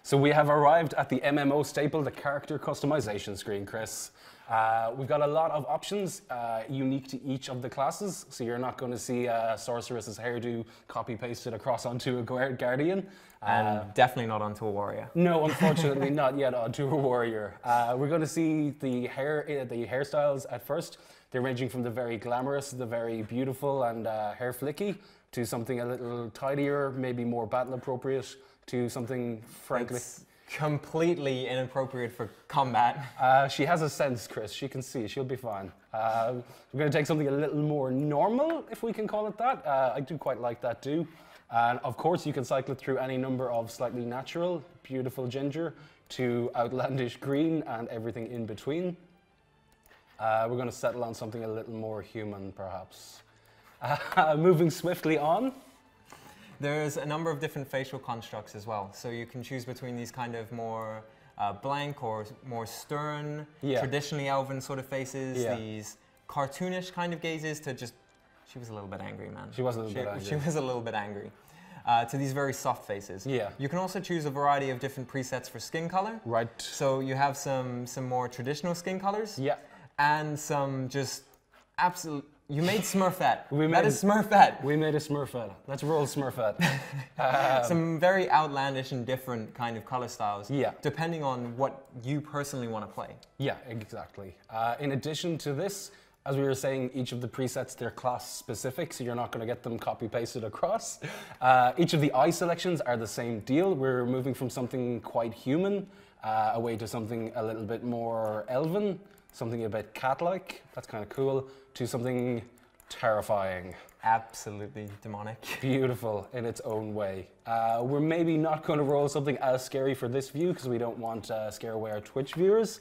So we have arrived at the MMO staple, the character customization screen, Chris. We've got a lot of options unique to each of the classes, so you're not going to see a sorceress's hairdo copy-pasted across onto a guardian. And definitely not onto a warrior. No, unfortunately not yet onto a warrior. We're going to see the hairstyles at first. They're ranging from the very glamorous, the very beautiful and hair flicky, to something a little tidier, maybe more battle appropriate, to something frankly... It's completely inappropriate for combat. She has a sense, Chris. She can see. She'll be fine. We're going to take something a little more normal, if we can call it that. I do quite like that too. And of course, you can cycle it through any number of slightly natural, beautiful ginger, to outlandish green and everything in between. We're going to settle on something a little more human, perhaps. Moving swiftly on. There's a number of different facial constructs as well. So you can choose between these kind of more blank or more stern, traditionally elven sort of faces, these cartoonish kind of gazes to just, she was a little bit angry, man. She was a little bit angry. She was a little bit angry. To these very soft faces. Yeah. You can also choose a variety of different presets for skin color. Right. So you have some more traditional skin colors. Yeah. And some just absolute. You made Smurfette. That is Smurfette. We made a Smurfette. Let's roll Smurfette. Some very outlandish and different kind of color styles. Yeah. Depending on what you personally want to play. Yeah, exactly. In addition to this, as we were saying, each of the presets, they're class specific, so you're not going to get them copy pasted across. Each of the eye selections are the same deal. We're moving from something quite human away to something a little bit more elven. Something a bit cat-like, that's kind of cool, to something terrifying. Absolutely demonic. Beautiful in its own way. We're maybe not going to roll something as scary for this view because we don't want to scare away our Twitch viewers. So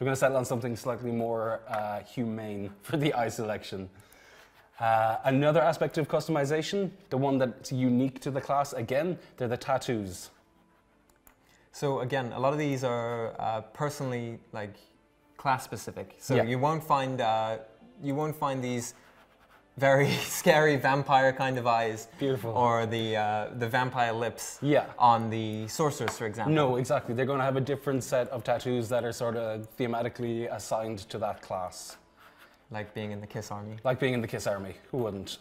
we're going to settle on something slightly more humane for the eye selection. Another aspect of customization, the one that's unique to the class, again, they're the tattoos. So again, a lot of these are personally like class specific. So you won't find these very scary vampire kind of eyes. Beautiful. Or the vampire lips on the sorceress, for example. No, exactly. They're going to have a different set of tattoos that are sort of thematically assigned to that class. Like being in the Kiss Army. Like being in the Kiss Army. Who wouldn't?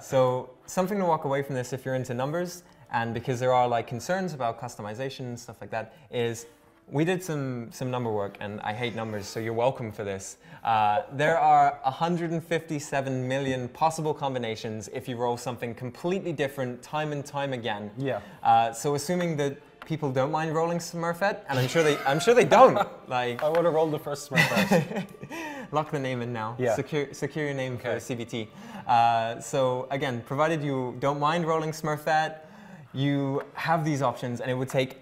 So something to walk away from this if you're into numbers, and because there are like concerns about customization and stuff like that, is we did some number work, and I hate numbers, so you're welcome for this. There are 157 million possible combinations if you roll something completely different time and time again. Yeah. So assuming that people don't mind rolling Smurfette, and I'm sure they don't. Like I would have rolled the first Smurfette. Lock the name in now. Yeah. Secure your name for CBT. So again, provided you don't mind rolling Smurfette, you have these options, and it would take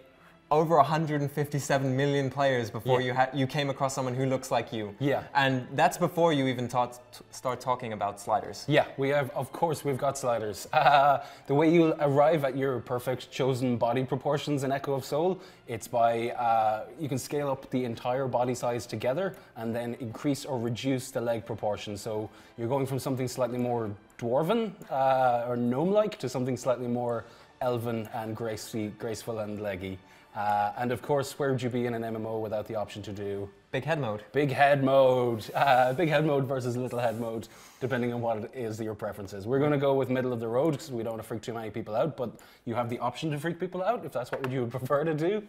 over 157 million players before you came across someone who looks like you. Yeah. And that's before you even start talking about sliders. Yeah, we have, of course, we've got sliders. The way you'll arrive at your perfect chosen body proportions in Echo of Soul, it's by, you can scale up the entire body size together and then increase or reduce the leg proportion. So you're going from something slightly more dwarven or gnome-like to something slightly more elven and graceful and leggy. And of course, where would you be in an MMO without the option to do big head mode? Big head mode. Big head mode versus little head mode, depending on what it is that your preference is. We're going to go with middle of the road because we don't want to freak too many people out, but you have the option to freak people out if that's what you would prefer to do.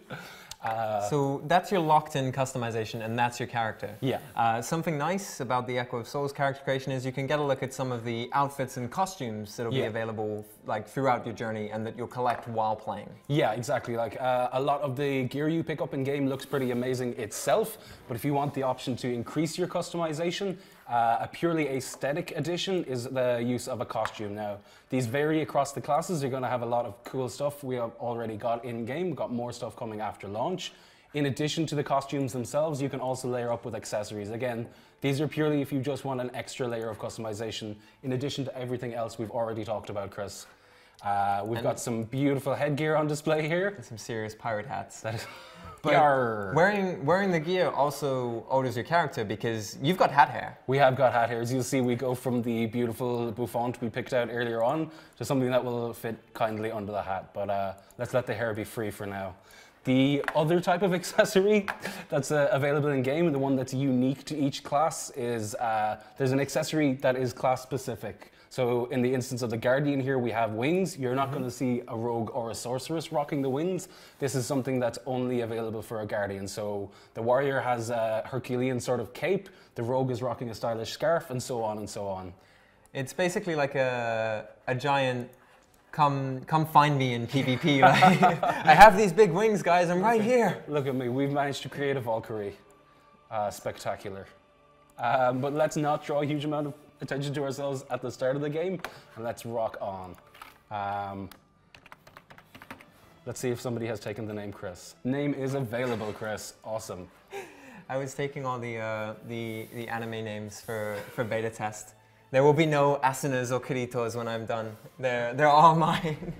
So that's your locked-in customization, and that's your character. Yeah. Something nice about the Echo of Souls character creation is you can get a look at some of the outfits and costumes that'll be available like throughout your journey and that you'll collect while playing. Yeah, exactly. Like a lot of the gear you pick up in game looks pretty amazing itself, but if you want the option to increase your customization, a purely aesthetic addition is the use of a costume. Now, these vary across the classes. You're going to have a lot of cool stuff we have already got in-game. We've got more stuff coming after launch. In addition to the costumes themselves, you can also layer up with accessories. Again, these are purely if you just want an extra layer of customization, in addition to everything else we've already talked about, Chris. We've got some beautiful headgear on display here. And some serious pirate hats. But Yarr. wearing the gear also alters your character because you've got hat hair. We have got hat hair. As you'll see, we go from the beautiful bouffant we picked out earlier on to something that will fit kindly under the hat. But let's let the hair be free for now. The other type of accessory that's available in game, and the one that's unique to each class, is there's an accessory that is class specific. So in the instance of the Guardian here, we have wings. You're not going to see a rogue or a sorceress rocking the wings. This is something that's only available for a Guardian. So the warrior has a Herculean sort of cape, the rogue is rocking a stylish scarf, and so on and so on. It's basically like a giant come find me in PvP. Like, I have these big wings, guys, I'm right here. Look at me, we've managed to create a Valkyrie. Spectacular. But let's not draw a huge amount of attention to ourselves at the start of the game, and let's rock on. Let's see if somebody has taken the name Chris. Name is available, Chris. Awesome. I was taking all the anime names for beta test. There will be no Asunas or Kiritos when I'm done. They're all mine.